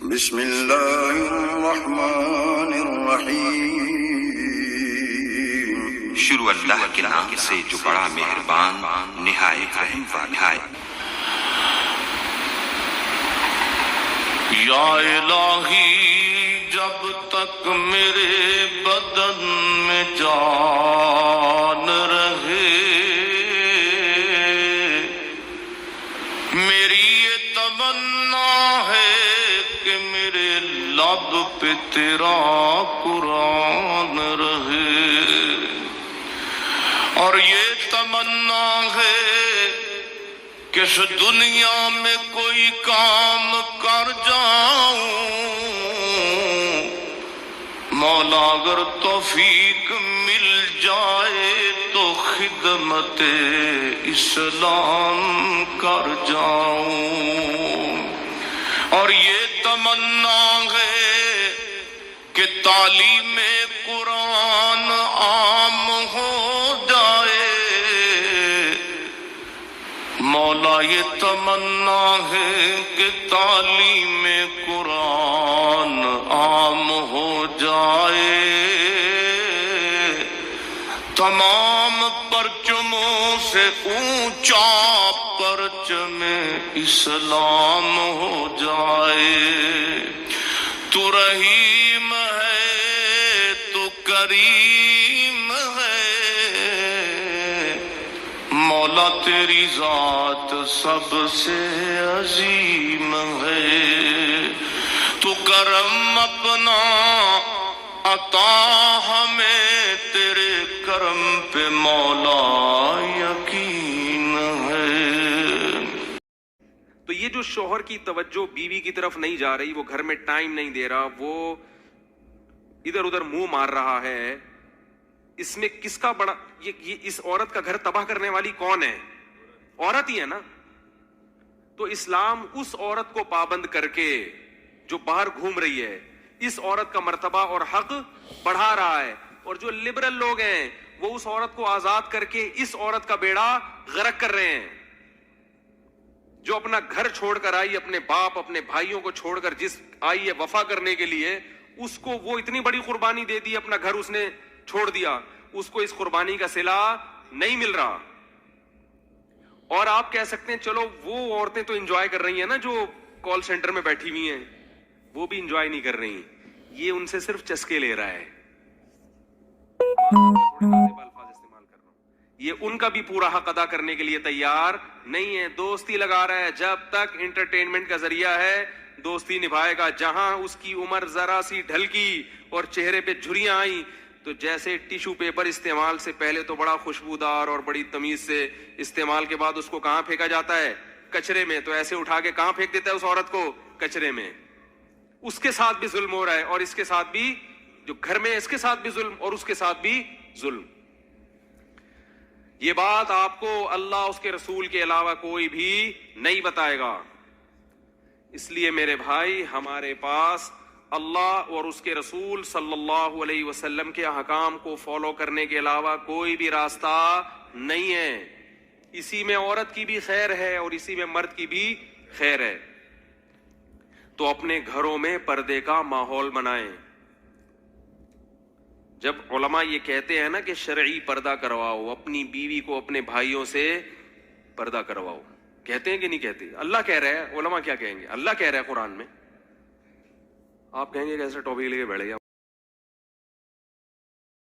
بسم اللہ الرحمن الرحیم۔ شروع اللہ کے نام سے جو بڑا مہربان نہایت رحم والا ہے۔ یا الہی جب تک میرے بدن میں جان رہے، میری یہ تمنا ہے کہ میرے لب پہ تیرا قرآن رہے، اور یہ تمنا ہے کہ اس دنیا میں کوئی کام کر جاؤں، مولا اگر توفیق مل جائے تو خدمت اسلام کر جاؤں، اور یہ تمنا ہے کہ تعلیم قرآن عام ہو جائے، مولا یہ تمنا ہے کہ تعلیم قرآن عام ہو جائے، تمام پرچموں سے اونچا پرچم اسلام ہو جائے۔ تو رحیم ہے، تو کریم ہے، مولا تیری ذات سب سے عظیم ہے، تو کرم اپنا عطا ہمیں، تیرے کرم پہ مولا یقین ہے۔ تو یہ جو شوہر کی توجہ بیوی کی طرف نہیں جا رہی، وہ گھر میں ٹائم نہیں دے رہا، وہ ادھر ادھر منہ مار رہا ہے، اس میں کس کا بڑا یہ اس عورت کا گھر تباہ کرنے والی کون ہے؟ عورت ہی ہے نا۔ تو اسلام اس عورت کو پابند کر کے جو باہر گھوم رہی ہے، اس عورت کا مرتبہ اور حق بڑھا رہا ہے، اور جو لبرل لوگ ہیں وہ اس عورت کو آزاد کر کے اس عورت کا بیڑا غرق کر رہے ہیں، جو اپنا گھر چھوڑ کر آئی، اپنے باپ اپنے بھائیوں کو چھوڑ کر جس آئی ہے وفا کرنے کے لیے، اس کو وہ اتنی بڑی قربانی دے دی، اپنا گھر اس نے چھوڑ دیا، اس کو اس قربانی کا صلہ نہیں مل رہا۔ اور آپ کہہ سکتے ہیں چلو وہ عورتیں تو انجوائے کر رہی ہیں نا، جو کال سینٹر میں بیٹھی ہوئی ہیں، وہ بھی انجوائے نہیں کر رہی، یہ ان سے صرف چسکے لے رہا ہے۔ یہ ان کا بھی پورا حق ادا کرنے کے لیے تیار نہیں ہے، دوستی لگا رہا ہے، جب تک انٹرٹینمنٹ کا ذریعہ ہے دوستی نبھائے گا۔ جہاں اس کی عمر ذرا سی ڈھلکی اور چہرے پہ جھریاں آئیں تو جیسے ٹیشو پیپر استعمال سے پہلے تو بڑا خوشبودار اور بڑی تمیز سے، استعمال کے بعد اس کو کہاں پھینکا جاتا ہے؟ کچرے میں۔ تو ایسے اٹھا کے کہاں پھینک دیتا ہے اس عورت کو؟ کچرے میں۔ اس کے ساتھ بھی ظلم ہو رہا ہے، اور اس کے ساتھ بھی، جو گھر میں اس کے ساتھ بھی ظلم اور اس کے ساتھ بھی ظلم۔ یہ بات آپ کو اللہ اس کے رسول کے علاوہ کوئی بھی نہیں بتائے گا۔ اس لیے میرے بھائی، ہمارے پاس اللہ اور اس کے رسول صلی اللہ علیہ وسلم کے احکام کو فالو کرنے کے علاوہ کوئی بھی راستہ نہیں ہے۔ اسی میں عورت کی بھی خیر ہے اور اسی میں مرد کی بھی خیر ہے۔ تو اپنے گھروں میں پردے کا ماحول بنائیں۔ جب علماء یہ کہتے ہیں نا کہ شرعی پردہ کرواؤ، اپنی بیوی کو اپنے بھائیوں سے پردہ کرواؤ، کہتے ہیں کہ نہیں کہتے؟ اللہ کہہ رہا ہے، علماء کیا کہیں گے؟ اللہ کہہ رہا ہے قرآن میں، آپ کہیں گے کیسے ٹاپک لے کے بیٹھ گیا۔